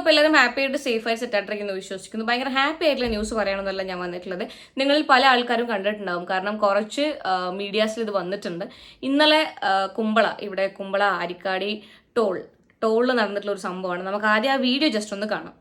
അപ്പോൾ എല്ലാവരും ഹാപ്പി ആയിട്ട് സേഫായി സെറ്റായിട്ടിരിക്കുന്നു വിശ്വസിക്കുന്നു. ഭയങ്കര ഹാപ്പി ആയിട്ടുള്ള ന്യൂസ് പറയണമെന്നല്ല ഞാൻ വന്നിട്ടുള്ളത്. നിങ്ങളിൽ പല ആൾക്കാരും കണ്ടിട്ടുണ്ടാവും, കാരണം കുറച്ച് മീഡിയാസിൽ ഇത് വന്നിട്ടുണ്ട്. ഇന്നലെ ഇവിടെ കുമ്പള ആരിക്കാടി ടോളിൽ നടന്നിട്ടുള്ള ഒരു സംഭവമാണ്. നമുക്ക് ആദ്യം ആ വീഡിയോ ജസ്റ്റ് ഒന്ന് കാണാം.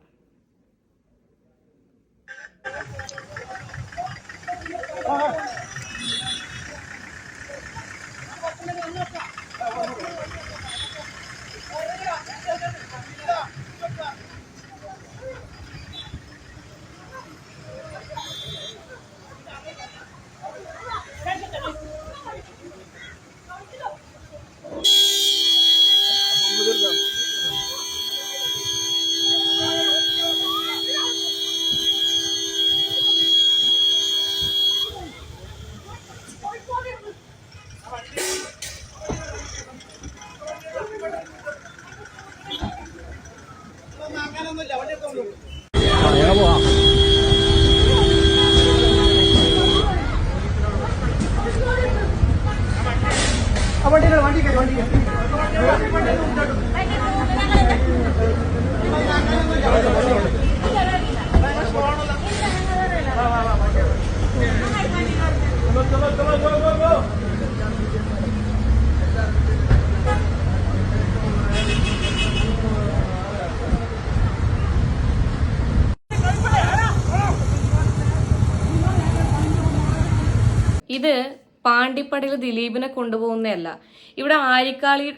ഇത് പാണ്ടിപ്പടയിൽ ദിലീപിനെ കൊണ്ടുപോകുന്നതല്ല. ഇവിടെ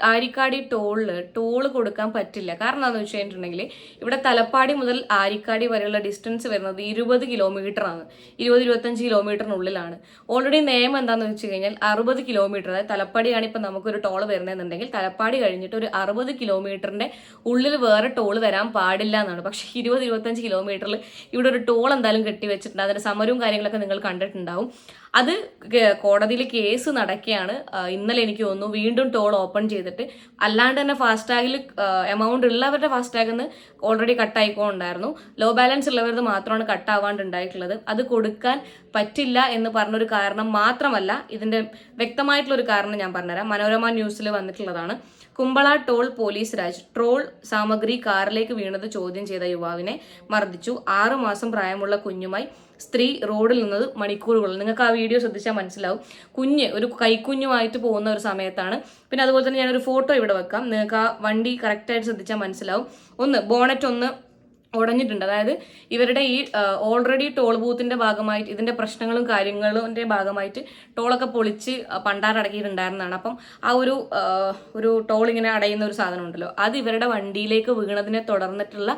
ആരിക്കാടി ടോള് കൊടുക്കാൻ പറ്റില്ല. കാരണം എന്താണെന്ന് വെച്ച് കഴിഞ്ഞിട്ടുണ്ടെങ്കിൽ ഇവിടെ തലപ്പാടി മുതൽ ആരിക്കാടി വരെയുള്ള ഡിസ്റ്റൻസ് വരുന്നത് 20 കിലോമീറ്ററാണ്. 20-25 കിലോമീറ്ററിനുള്ളിലാണ്. ഓൾറെഡി നിയമം എന്താണെന്ന് വെച്ച് കഴിഞ്ഞാൽ 60 കിലോമീറ്റർ, അതായത് തലപ്പാടിയാണ് ഇപ്പം നമുക്കൊരു ടോള് വരുന്നതെന്നുണ്ടെങ്കിൽ തലപ്പാടി കഴിഞ്ഞിട്ട് ഒരു 60 കിലോമീറ്ററിന്റെ ഉള്ളിൽ വേറെ ടോള് വരാൻ പാടില്ല എന്നാണ്. പക്ഷേ 20-25 കിലോമീറ്ററിൽ ഇവിടെ ഒരു ടോൾ എന്തായാലും കെട്ടിവെച്ചിട്ടുണ്ട്. അതിന്റെ സമരവും കാര്യങ്ങളൊക്കെ നിങ്ങൾ കണ്ടിട്ടുണ്ടാവും. അത് കോടതിയിൽ കേസ് നടക്കുകയാണ്. ഇന്നലെ എനിക്ക് തോന്നുന്നു വീണ്ടും ടോൾ ഓപ്പൺ ചെയ്തിട്ട്, അല്ലാണ്ട് തന്നെ ഫാസ്ടാഗിൽ എമൗണ്ട് ഉള്ളവരുടെ ഫാസ്ടാഗിൽ ഓൾറെഡി കട്ടായിക്കൊണ്ടായിരുന്നു. ലോ ബാലൻസ് ഉള്ളവരത് മാത്രമാണ് കട്ടാവാണ്ടുണ്ടായിട്ടുള്ളത്. അത് കൊടുക്കാൻ പറ്റില്ല എന്ന് പറഞ്ഞൊരു കാരണം മാത്രമല്ല, ഇതിന്റെ വ്യക്തമായിട്ടുള്ളൊരു കാരണം ഞാൻ പറഞ്ഞുതരാം. മനോരമ ന്യൂസിൽ വന്നിട്ടുള്ളതാണ്. കുമ്പള ടോൾ പോലീസ് രാജ് ട്രോൾ സാമഗ്രി കാറിലേക്ക് വീണത് ചോദ്യം ചെയ്ത യുവാവിനെ മർദ്ദിച്ചു. 6 മാസം പ്രായമുള്ള കുഞ്ഞുമായി സ്ത്രീ റോഡിൽ നിന്നത് മണിക്കൂറുകൾ. നിങ്ങൾക്ക് ആ വീഡിയോ ശ്രദ്ധിച്ചാൽ മനസ്സിലാവും. ഒരു കൈക്കുഞ്ഞുമായിട്ട് പോകുന്ന ഒരു സമയത്താണ്. പിന്നെ അതുപോലെ തന്നെ ഞാനൊരു ഫോട്ടോ ഇവിടെ വെക്കാം. നിങ്ങൾക്ക് ആ വണ്ടി കറക്റ്റായിട്ട് ശ്രദ്ധിച്ചാൽ മനസ്സിലാവും. ബോണറ്റ് ഉടഞ്ഞിട്ടുണ്ട്. അതായത് ഇവരുടെ ഈ ഓൾറെഡി ടോൾ ബൂത്തിന്റെ ഭാഗമായിട്ട് ഇതിന്റെ പ്രശ്നങ്ങളും കാര്യങ്ങളുടെ ഭാഗമായിട്ട് ടോളൊക്കെ പൊളിച്ച് പണ്ടാരടക്കിയിട്ടുണ്ടായിരുന്നതാണ്. അപ്പം ആ ഒരു ടോൾ ഇങ്ങനെ അടയുന്ന ഒരു സാധനം ഉണ്ടല്ലോ, അത് ഇവരുടെ വണ്ടിയിലേക്ക് വീണതിനെ തുടർന്നിട്ടുള്ള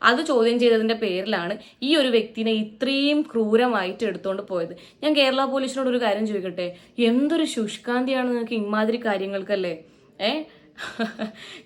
അത് ചോദ്യം ചെയ്തതിന്റെ പേരിലാണ് ഈ ഒരു വ്യക്തിനെ ഇത്രയും ക്രൂരമായിട്ട് എടുത്തുകൊണ്ട് പോയത്. ഞാൻ കേരള പോലീസിനോട് ഒരു കാര്യം ചോദിക്കട്ടെ, എന്തൊരു ശുഷ്കാന്തിയാണ് നിങ്ങൾക്ക് ഇമാതിരി കാര്യങ്ങൾക്കല്ലേ?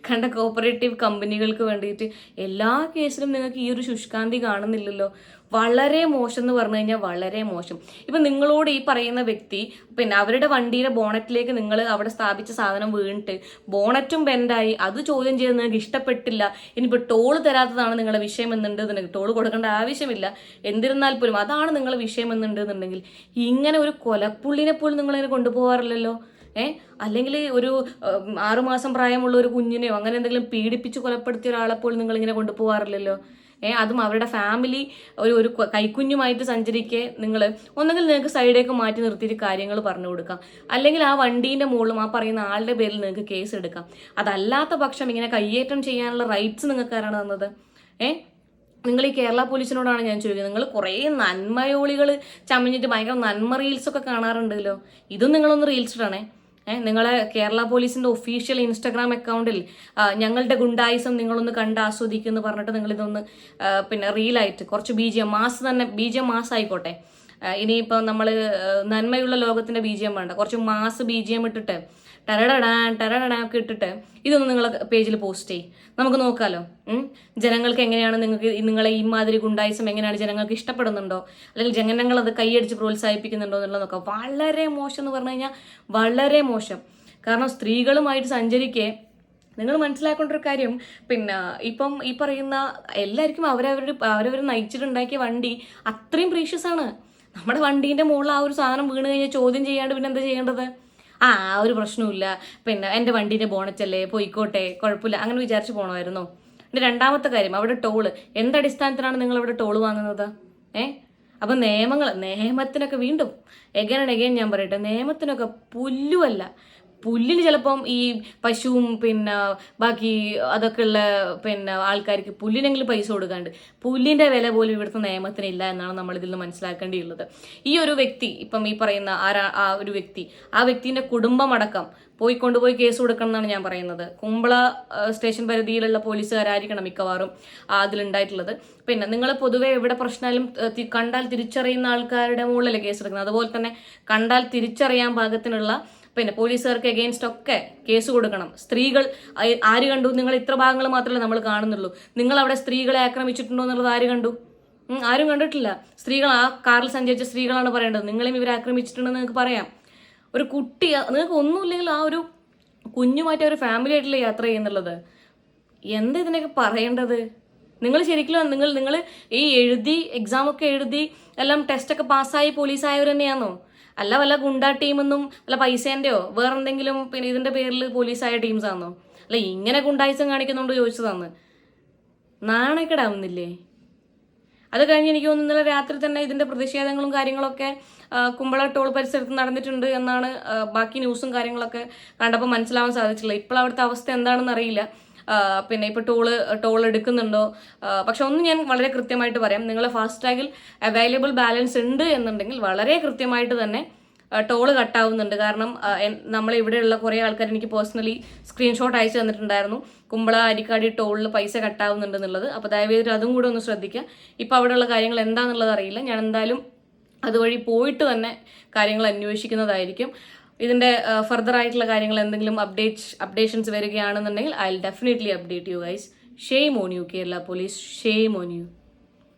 കണ്ട കോപ്പറേറ്റീവ് കമ്പനികൾക്ക് വേണ്ടിയിട്ട് എല്ലാ കേസിലും നിങ്ങൾക്ക് ഈ ഒരു ശുഷ്കാന്തി കാണുന്നില്ലല്ലോ. വളരെ മോശം എന്ന് പറഞ്ഞു കഴിഞ്ഞാൽ വളരെ മോശം. ഇപ്പൊ നിങ്ങളോട് ഈ പറയുന്ന വ്യക്തി പിന്നെ അവരുടെ വണ്ടിയുടെ ബോണറ്റിലേക്ക് നിങ്ങൾ അവിടെ സ്ഥാപിച്ച സാധനം വീണിട്ട് ബോണറ്റും ബെൻഡായി, അത് ചോദ്യം ചെയ്ത് നിങ്ങൾക്ക് ഇഷ്ടപ്പെട്ടില്ല. ഇനിയിപ്പോൾ ടോള് തരാത്തതാണ് നിങ്ങളുടെ വിഷയം എന്നുണ്ടെന്നുണ്ടെങ്കിൽ, ടോള് കൊടുക്കേണ്ട ആവശ്യമില്ല, എന്നിരുന്നാൽ പോലും അതാണ് നിങ്ങളുടെ വിഷയം എന്നുണ്ടെന്നുണ്ടെങ്കിൽ ഇങ്ങനെ ഒരു കൊലപ്പുള്ളിനെ പോലും നിങ്ങളിങ്ങനെ കൊണ്ടുപോകാറില്ലല്ലോ. അല്ലെങ്കിൽ ഒരു 6 മാസം പ്രായമുള്ള ഒരു കുഞ്ഞിനെയോ അങ്ങനെ എന്തെങ്കിലും പീഡിപ്പിച്ച് കൊലപ്പെടുത്തിയ ഒരാളെപ്പോൾ നിങ്ങളിങ്ങനെ കൊണ്ടുപോകാറില്ലല്ലോ. അതും അവരുടെ ഫാമിലി ഒരു കൈക്കുഞ്ഞുമായിട്ട് സഞ്ചരിക്കെ ഒന്നെങ്കിൽ നിങ്ങൾക്ക് സൈഡേക്ക് മാറ്റി നിർത്തിയിട്ട് കാര്യങ്ങൾ പറഞ്ഞു കൊടുക്കാം, അല്ലെങ്കിൽ ആ വണ്ടീൻ്റെ മുകളിലും ആ പറയുന്ന ആളുടെ പേരിൽ നിങ്ങൾക്ക് കേസ് എടുക്കാം. അതല്ലാത്ത പക്ഷം ഇങ്ങനെ കയ്യേറ്റം ചെയ്യാനുള്ള റൈറ്റ്സ് നിങ്ങൾക്ക് ആരാണ് തന്നത്? നിങ്ങൾ ഈ കേരള പോലീസിനോടാണ് ഞാൻ ചോദിക്കുന്നത്. നിങ്ങൾ കുറേ നന്മയോളികൾ ചമഞ്ഞിട്ട് ഭയങ്കര നന്മ റീൽസൊക്കെ കാണാറുണ്ടല്ലോ, ഇതും നിങ്ങളൊന്ന് റീൽസ് ഇടണേ. നിങ്ങളെ കേരള പോലീസിന്റെ ഒഫീഷ്യൽ ഇൻസ്റ്റാഗ്രാം അക്കൗണ്ടിൽ ഞങ്ങളുടെ ഗുണ്ടായിസം നിങ്ങളൊന്ന് കണ്ട് ആസ്വദിക്കുമെന്ന് പറഞ്ഞിട്ട് നിങ്ങളിതൊന്ന് പിന്നെ റീലായിട്ട് കുറച്ച് BGM മാസ് ആയിക്കോട്ടെ. ഇനിയിപ്പോൾ നമ്മൾ നന്മയുള്ള ലോകത്തിന്റെ BGM വേണ്ട, കുറച്ച് മാസ് BGM ഇട്ടിട്ട് ടരടടാൻ ഇട്ടിട്ട് ഇതൊന്ന് നിങ്ങളെ പേജിൽ പോസ്റ്റ് ചെയ്യും, നമുക്ക് നോക്കാമല്ലോ. ജനങ്ങൾക്ക് എങ്ങനെയാണ് നിങ്ങളെ ഈ മാതിരി ഗുണ്ടായിസം എങ്ങനെയാണ് ജനങ്ങൾക്ക് ഇഷ്ടപ്പെടുന്നുണ്ടോ, അല്ലെങ്കിൽ ജനങ്ങൾ അത് കൈയടിച്ച് പ്രോത്സാഹിപ്പിക്കുന്നുണ്ടോ എന്നുള്ളത് നോക്കാം. വളരെ മോശം എന്ന് പറഞ്ഞു കഴിഞ്ഞാൽ വളരെ മോശം. കാരണം സ്ത്രീകളുമായിട്ട് സഞ്ചരിക്കെ നിങ്ങൾ മനസ്സിലാക്കേണ്ട ഒരു കാര്യം, പിന്നെ ഇപ്പം ഈ പറയുന്ന എല്ലാവർക്കും അവരവർ നയിച്ചിട്ടുണ്ടാക്കിയ വണ്ടി അത്രയും പ്രീഷ്യസ് ആണ്. നമ്മുടെ വണ്ടീൻ്റെ മുകളിൽ ആ ഒരു സാധനം വീണ് കഴിഞ്ഞാൽ ചോദ്യം ചെയ്യാണ്ട് പിന്നെ എന്താ ചെയ്യേണ്ടത്? ഒരു പ്രശ്നമില്ല, പിന്നെ എൻ്റെ വണ്ടീൻ്റെ ബോണറ്റല്ലേ, പോയിക്കോട്ടെ, കുഴപ്പമില്ല, അങ്ങനെ വിചാരിച്ച് പോകണമായിരുന്നോ? ഇനി രണ്ടാമത്തെ കാര്യം, അവിടെ ടോള്. എന്തടിസ്ഥാനത്തിലാണ് നിങ്ങൾ അവിടെ ടോള് വാങ്ങുന്നത്? അപ്പം നിയമത്തിനൊക്കെ വീണ്ടും എഗൈൻ ആൻഡ് എഗൈൻ ഞാൻ പറയട്ടെ, നിയമത്തിനൊക്കെ പുല്ലുമല്ല. പുല്ലിന് ചിലപ്പം ഈ പശുവും പിന്നെ ബാക്കി അതൊക്കെ ഉള്ള പിന്നെ ആൾക്കാർക്ക് പുല്ലിനെങ്കിലും പൈസ കൊടുക്കാണ്ട്, പുല്ലിൻ്റെ വില പോലും ഇവിടുത്തെ നിയമത്തിനില്ല എന്നാണ് നമ്മൾ ഇതിൽ നിന്ന് മനസ്സിലാക്കേണ്ടിയുള്ളത്. ഈ ഒരു വ്യക്തി, ഇപ്പം ഈ പറയുന്ന ആ ഒരു വ്യക്തി, ആ വ്യക്തിൻ്റെ കുടുംബമടക്കം കൊണ്ടുപോയി കേസ് കൊടുക്കണം എന്നാണ് ഞാൻ പറയുന്നത്. കുമ്പള സ്റ്റേഷൻ പരിധിയിലുള്ള പോലീസുകാരായിരിക്കണം മിക്കവാറും അതിലുണ്ടായിട്ടുള്ളത്. പിന്നെ നിങ്ങൾ പൊതുവെ എവിടെ പ്രശ്നമായാലും കണ്ടാൽ തിരിച്ചറിയുന്ന ആൾക്കാരുടെ മുകളിലല്ലേ കേസ് എടുക്കുന്നത്. അതുപോലെ തന്നെ കണ്ടാൽ തിരിച്ചറിയാൻ പാകത്തിനുള്ള പിന്നെ പോലീസുകാർക്ക് എഗെയിൻസ്റ്റ് ഒക്കെ കേസ് കൊടുക്കണം. സ്ത്രീകൾ ആര് കണ്ടു? നിങ്ങൾ ഇത്ര ഭാഗങ്ങൾ മാത്രമേ നമ്മൾ കാണുന്നുള്ളൂ. നിങ്ങൾ അവിടെ സ്ത്രീകളെ ആക്രമിച്ചിട്ടുണ്ടോ എന്നുള്ളത് ആര് കണ്ടു? ആരും കണ്ടിട്ടില്ല. സ്ത്രീകൾ, ആ കാറിൽ സഞ്ചരിച്ച സ്ത്രീകളാണ് പറയേണ്ടത്. നിങ്ങളെയും ഇവരെ ആക്രമിച്ചിട്ടുണ്ടെന്ന് നിങ്ങൾക്ക് പറയാം. ഒരു കുട്ടി, നിങ്ങൾക്ക് ഒന്നുമില്ലെങ്കിൽ ആ ഒരു കുഞ്ഞുമായിട്ട് ഒരു ഫാമിലി ആയിട്ടല്ലേ യാത്ര ചെയ്യുന്നുള്ളത്. എന്താ ഇതിനൊക്കെ പറയേണ്ടത്? നിങ്ങൾ ശരിക്കും നിങ്ങൾ ഈ എക്സാമൊക്കെ എഴുതി എല്ലാം ടെസ്റ്റൊക്കെ പാസ്സായി പോലീസായവർ തന്നെയാണോ? അല്ല വല്ല ഗുണ്ടാ ടീമെന്നും വല്ല പൈസേൻ്റെയോ വേറെന്തെങ്കിലും പിന്നെ ഇതിൻ്റെ പേരിൽ പോലീസായ ടീംസാണോ? അല്ല ഇങ്ങനെ ഗുണ്ടായിസം കാണിക്കുന്നുണ്ട് ചോദിച്ചതാന്ന്. നാണക്കേടാവുന്നില്ലേ? അത് കഴിഞ്ഞ് എനിക്ക് തോന്നുന്നു ഇന്നലെ രാത്രി തന്നെ ഇതിൻ്റെ പ്രതിഷേധങ്ങളും കാര്യങ്ങളൊക്കെ കുമ്പള ടോൾ പരിസരത്ത് നടന്നിട്ടുണ്ട് എന്നാണ് ബാക്കി ന്യൂസും കാര്യങ്ങളൊക്കെ കണ്ടപ്പോൾ മനസ്സിലാവാൻ സാധിച്ചില്ല. ഇപ്പോൾ അവിടുത്തെ അവസ്ഥ എന്താണെന്ന് അറിയില്ല. പിന്നെ ഇപ്പോൾ ടോൾ എടുക്കുന്നുണ്ടോ? പക്ഷെ ഒന്ന് ഞാൻ വളരെ കൃത്യമായിട്ട് പറയാം, നിങ്ങളെ ഫാസ്ടാഗിൽ അവൈലബിൾ ബാലൻസ് ഉണ്ട് എന്നുണ്ടെങ്കിൽ വളരെ കൃത്യമായിട്ട് തന്നെ ടോള് കട്ടാവുന്നുണ്ട്. കാരണം നമ്മളിവിടെയുള്ള കുറേ ആൾക്കാർ എനിക്ക് പേഴ്സണലി സ്ക്രീൻഷോട്ട് അയച്ചു തന്നിട്ടുണ്ടായിരുന്നു കുമ്പള അരിക്കാടി ടോളിൽ പൈസ കട്ടാവുന്നുണ്ട് എന്നുള്ളത്. അപ്പോൾ ദയവേദിട്ട് അതും കൂടെ ഒന്ന് ശ്രദ്ധിക്കുക. ഇപ്പോൾ അവിടെയുള്ള കാര്യങ്ങൾ എന്താണെന്നുള്ളത് അറിയില്ല. ഞാൻ എന്തായാലും അതുവഴി പോയിട്ട് തന്നെ കാര്യങ്ങൾ അന്വേഷിക്കുന്നതായിരിക്കും. ഇതിൻ്റെ ഫർദർ ആയിട്ടുള്ള കാര്യങ്ങൾ എന്തെങ്കിലും അപ്ഡേഷൻസ് വരികയാണെന്നുണ്ടെങ്കിൽ I will definitely update you guys. Shame on you Kerala police, shame on you.